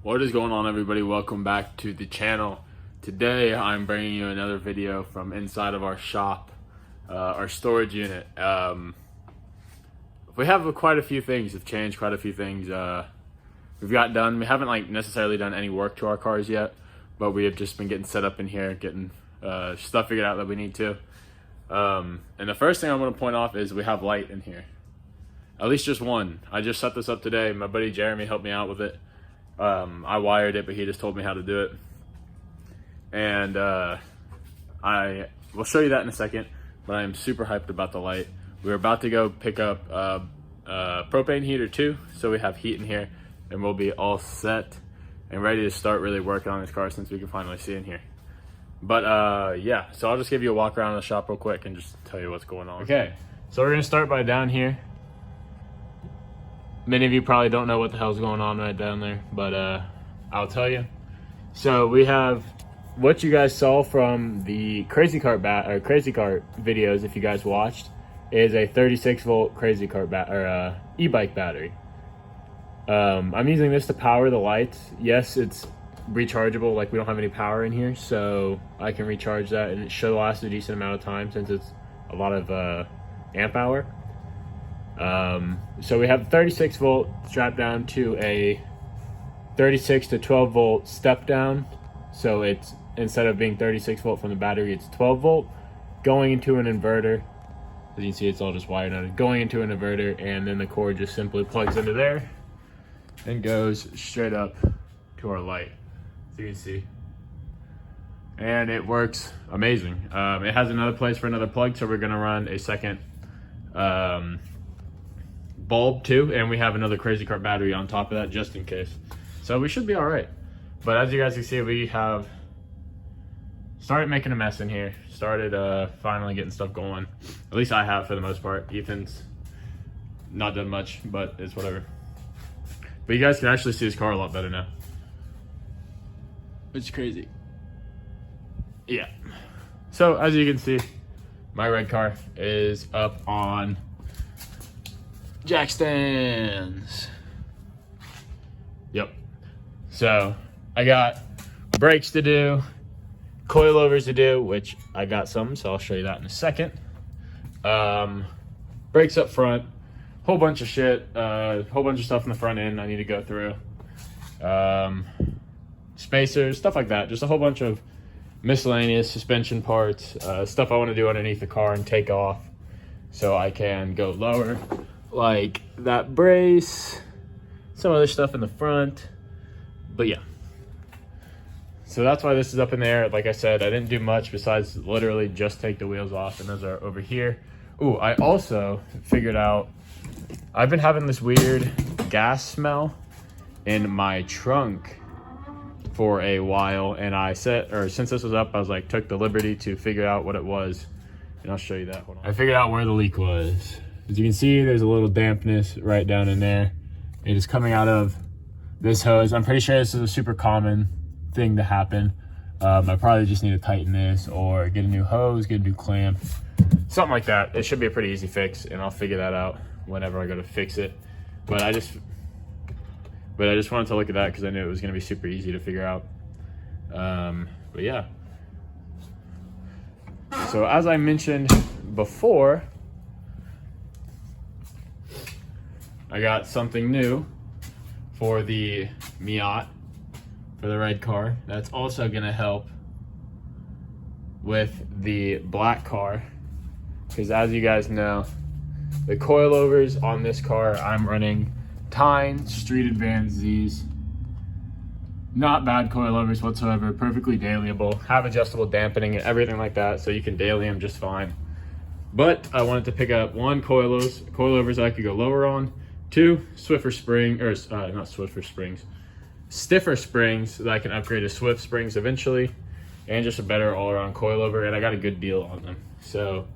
What is going on, everybody? Welcome back to the channel. Today I'm bringing you another video from inside of our shop, our storage unit. We have quite a few things have changed, quite a few things we've got done. We haven't necessarily done any work to our cars yet, but we have just been getting set up in here, getting stuff figured out that we need to. And the first thing I want to point off is we have light in here. At least just one. I just set this up today. My buddy Jeremy helped me out with it. I wired it, but he just told me how to do it. And I will show you that in a second, but I am super hyped about the light. We're about to go pick up propane heater too, so we have heat in here, and we'll be all set and ready to start really working on this car since we can finally see in here. But yeah, so I'll just give you a walk around the shop real quick and just tell you what's going on. Okay, so we're gonna start by down here. Many of you probably don't know what the hell's going on right down there, but I'll tell you. So we have what you guys saw from the Crazy Cart videos, if you guys watched, is a 36 volt Crazy Cart e-bike battery. I'm using this to power the lights. Yes, it's rechargeable, like we don't have any power in here, so I can recharge that and it should last a decent amount of time since it's a lot of amp hour. So we have 36 volt strapped down to a 36 to 12 volt step down. So it's, instead of being 36 volt from the battery, it's 12 volt going into an inverter. As you can see, it's all just wired on, going into an inverter, and then the cord just simply plugs into there and goes straight up to our light, as you can see. And it works amazing. It has another place for another plug, so we're gonna run a second bulb too, and we have another Crazy Cart battery on top of that just in case, so we should be all right. But as you guys can see, we have started making a mess in here, started finally getting stuff going. At least I have, for the most part. Ethan's not done much, but it's whatever. But you guys can actually see this car a lot better now, which is crazy. Yeah, so as you can see, my red car is up on jack stands. Yep. So I got brakes to do, coilovers to do, which I got some, so I'll show you that in a second. Brakes up front, whole bunch of shit, whole bunch of stuff in the front end I need to go through. Spacers, stuff like that. Just a whole bunch of miscellaneous suspension parts, stuff I want to do underneath the car and take off so I can go lower, like that brace, some other stuff in the front. But yeah, so that's why this is up in there. Like I said, I didn't do much besides literally just take the wheels off, and those are over here. Ooh, I also figured out, I've been having this weird gas smell in my trunk for a while, and since this was up, I was like, took the liberty to figure out what it was, and I'll show you that. Hold on. I figured out where the leak was. As you can see, there's a little dampness right down in there. It is coming out of this hose. I'm pretty sure this is a super common thing to happen. I probably just need to tighten this or get a new hose, get a new clamp, something like that. It should be a pretty easy fix, and I'll figure that out whenever I go to fix it. But I just wanted to look at that because I knew it was going to be super easy to figure out. But yeah. So as I mentioned before, I got something new for the Miata, for the red car. That's also gonna help with the black car, because as you guys know, the coilovers on this car, I'm running Tyne Street Advanced Z's. Not bad coilovers whatsoever, perfectly dailiable, have adjustable dampening and everything like that, so you can daily them just fine. But I wanted to pick up one, coilovers I could go lower on, two, stiffer springs that I can upgrade to Swift springs eventually, and just a better all-around coilover, and I got a good deal on them. So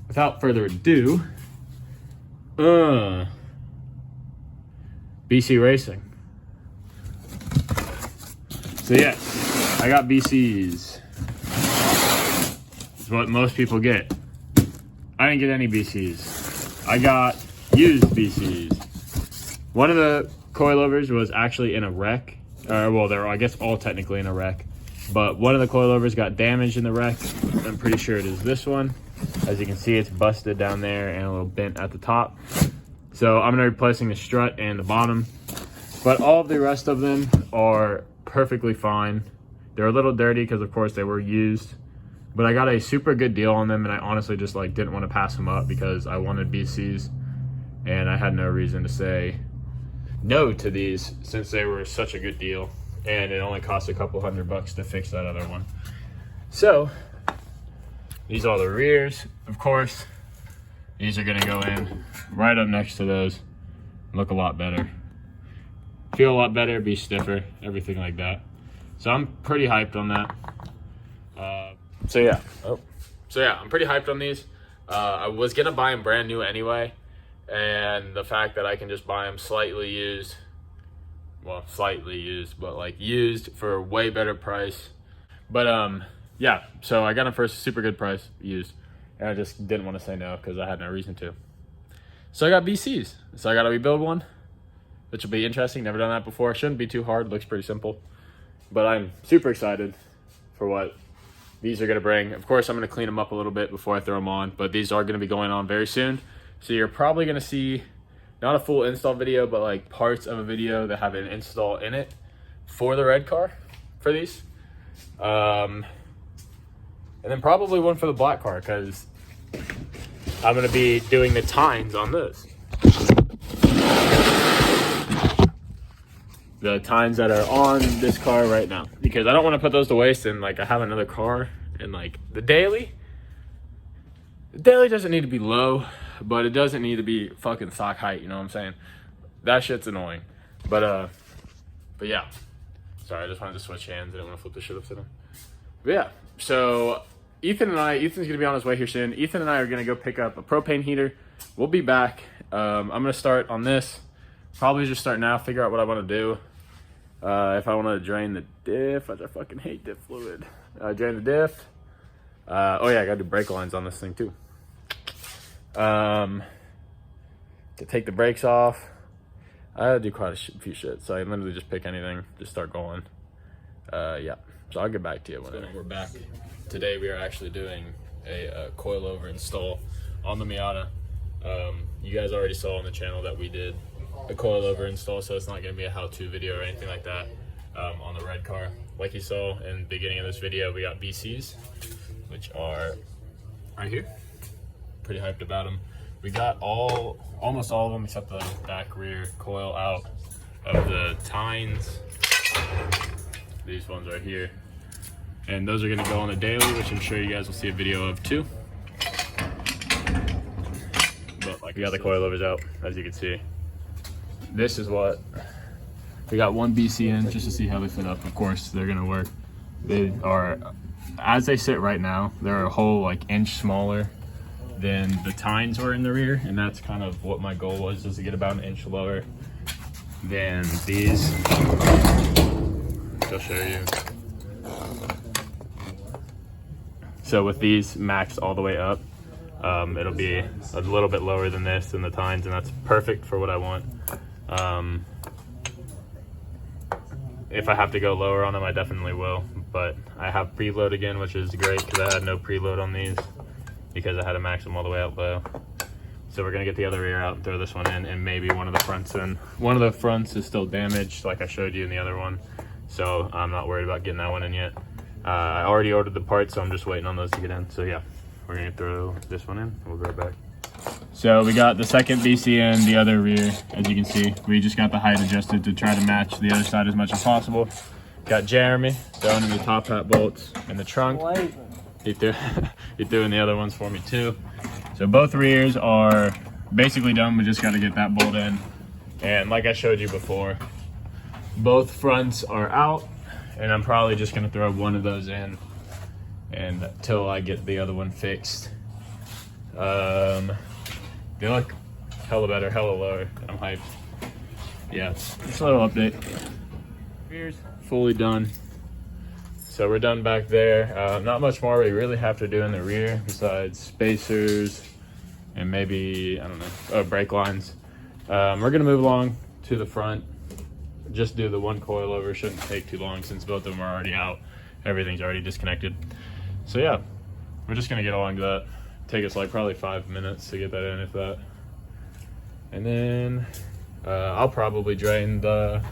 without further ado, BC Racing. So yeah, I got BCs. It's what most people get. I didn't get any BCs. I got used BCs. One of the coilovers was actually in a wreck, Well, they're, I guess, all technically in a wreck. But one of the coilovers got damaged in the wreck. I'm pretty sure it is this one. As you can see, it's busted down there and a little bent at the top. So I'm gonna be replacing the strut and the bottom. But all of the rest of them are perfectly fine. They're a little dirty because, of course, they were used. But I got a super good deal on them, and I honestly just like didn't want to pass them up because I wanted BCs. And I had no reason to say no to these since they were such a good deal. And it only cost a couple $100 to fix that other one. So these are the rears. Of course, these are gonna go in right up next to those. Look a lot better. Feel a lot better, be stiffer, everything like that. So I'm pretty hyped on that. So yeah, I'm pretty hyped on these. I was gonna buy them brand new anyway. And the fact that I can just buy them slightly used, well, slightly used, but like used for a way better price. But yeah, so I got them for a super good price used, and I just didn't want to say no because I had no reason to. So I got BCs, so I got to rebuild one, which will be interesting. Never done that before. Shouldn't be too hard. Looks pretty simple, but I'm super excited for what these are going to bring. Of course, I'm going to clean them up a little bit before I throw them on, but these are going to be going on very soon. So you're probably going to see not a full install video, but like parts of a video that have an install in it for the red car for these. And then probably one for the black car because I'm going to be doing the tines on this. The tines that are on this car right now, because I don't want to put those to waste and like I have another car, and like the daily doesn't need to be low, but it doesn't need to be fucking sock height, you know what I'm saying? That shit's annoying. But yeah. Sorry, I just wanted to switch hands. I didn't want to flip the shit upside down. But yeah, so Ethan's gonna be on his way here soon. Ethan and I are gonna go pick up a propane heater. We'll be back. I'm gonna start on this. Probably just start now, figure out what I wanna do. If I wanna drain the diff, which I fucking hate diff fluid. Drain the diff. Oh yeah, I gotta do brake lines on this thing too. To take the brakes off. I gotta do quite a few shit, so I literally just pick anything, just start going. Yeah, so I'll get back to you whenever. We're back. Today we are actually doing a coilover install on the Miata. You guys already saw on the channel that we did a coilover install, so it's not gonna be a how-to video or anything like that on the red car. Like you saw in the beginning of this video, we got BCs, which are right here. Pretty hyped about them. We got almost all of them except the back rear coil out of the tines. These ones right here. And those are gonna go on the daily, which I'm sure you guys will see a video of too. But like we got the coilovers out, as you can see. This is what, we got one BC in just to see how they fit up. Of course, they're gonna work. They are, as they sit right now, they're a whole like inch smaller than the tines were in the rear, and that's kind of what my goal was, is to get about an inch lower than these. I'll show you. So with these maxed all the way up, it'll be a little bit lower than this in the tines, and that's perfect for what I want. If I have to go lower on them, I definitely will, but I have preload again, which is great because I had no preload on these because I had to max them all the way out low. So we're gonna get the other rear out and throw this one in, and maybe one of the fronts in. One of the fronts is still damaged, like I showed you in the other one, so I'm not worried about getting that one in yet. I already ordered the parts, so I'm just waiting on those to get in. So yeah, we're gonna throw this one in, and we'll go back. So we got the second BC in the other rear, as you can see. We just got the height adjusted to try to match the other side as much as possible. Got Jeremy throwing in the top hat bolts in the trunk. He threw in the other ones for me too. So both rears are basically done. We just got to get that bolt in. And like I showed you before, both fronts are out, and I'm probably just gonna throw one of those in until I get the other one fixed. They look hella better, hella lower. I'm hyped. Yeah, just a little update. Rears fully done. So we're done back there. Not much more we really have to do in the rear besides spacers and maybe, I don't know, brake lines. We're gonna move along to the front. just do the one coilover. Shouldn't take too long since both of them are already out. Everything's already disconnected. So yeah, we're just gonna get along to that. Take us like probably 5 minutes to get that in, if that. And then I'll probably drain the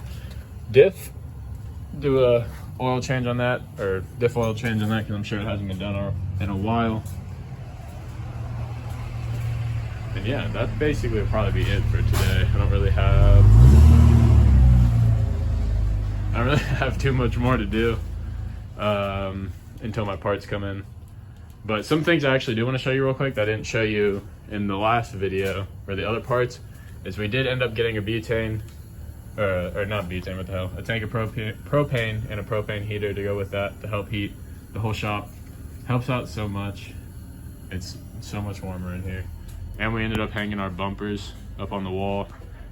diff, do a oil change on that, or diff oil change on that, because I'm sure it hasn't been done in a while. And yeah, that basically will probably be it for today. I don't really have too much more to do until my parts come in. But some things I actually do want to show you real quick that I didn't show you in the last video, or the other parts, is we did end up getting a butane, or not butane, what the hell, a tank of propane and a propane heater to go with that to help heat the whole shop. Helps out so much. It's so much warmer in here. And we ended up hanging our bumpers up on the wall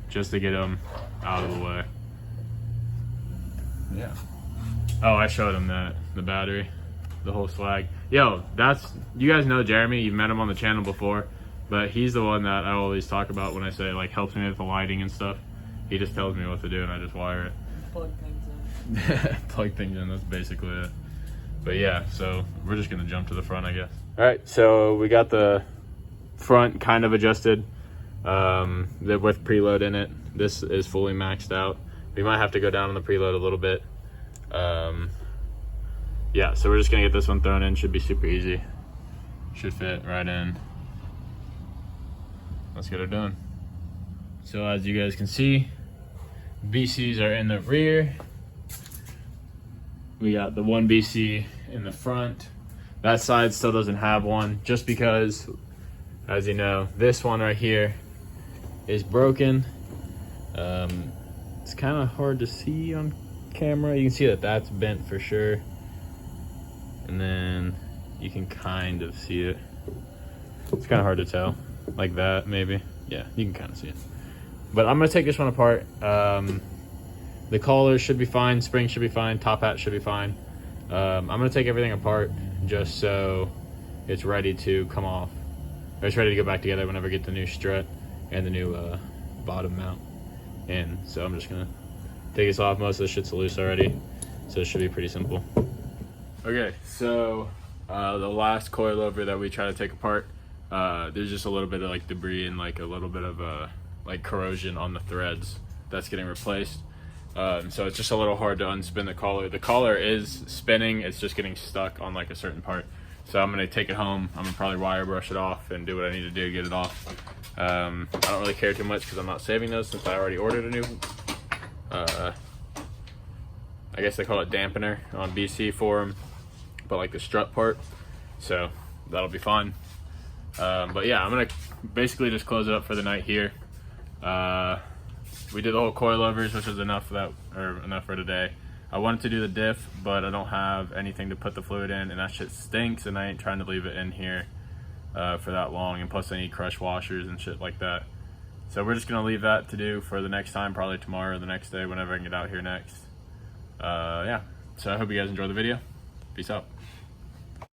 just to get them out of the way. Yeah. Oh, I showed him that, the battery, the whole swag. Yo, you guys know Jeremy, you've met him on the channel before, but he's the one that I always talk about when I say like helps me with the lighting and stuff. He just tells me what to do and I just wire it. Plug things in. Plug things in, that's basically it. But yeah, so we're just gonna jump to the front, I guess. All right, so we got the front kind of adjusted with preload in it. This is fully maxed out. We might have to go down on the preload a little bit. Yeah, so we're just gonna get this one thrown in. Should be super easy. Should fit right in. Let's get it done. So as you guys can see, BCs are in the rear. We got the one BC in the front. That side still doesn't have one, just because, as you know, this one right here is broken. It's kind of hard to see on camera. You can see that that's bent for sure. And then you can kind of see it. It's kind of hard to tell. Like that, maybe. Yeah, you can kind of see it. But I'm gonna take this one apart. The collar should be fine, spring should be fine, top hat should be fine. I'm gonna take everything apart just so it's ready to come off. Or it's ready to go back together whenever I get the new strut and the new bottom mount in. So I'm just gonna take this off. Most of the shit's loose already, so it should be pretty simple. Okay, so the last coilover that we try to take apart, there's just a little bit of like debris and like a little bit of like corrosion on the threads that's getting replaced. So it's just a little hard to unspin the collar. The collar is spinning, it's just getting stuck on like a certain part. So I'm gonna take it home. I'm gonna probably wire brush it off and do what I need to do to get it off. I don't really care too much because I'm not saving those since I already ordered a new, I guess they call it dampener on BC for them, but like the strut part. So that'll be fine. But yeah, I'm gonna basically just close it up for the night here. We did the whole coilovers, which was enough for today. I wanted to do the diff, but I don't have anything to put the fluid in, and that shit stinks, and I ain't trying to leave it in here for that long, and plus I need crush washers and shit like that. So we're just gonna leave that to do for the next time, probably tomorrow or the next day, whenever I can get out here next. Yeah, so I hope you guys enjoy the video. Peace out.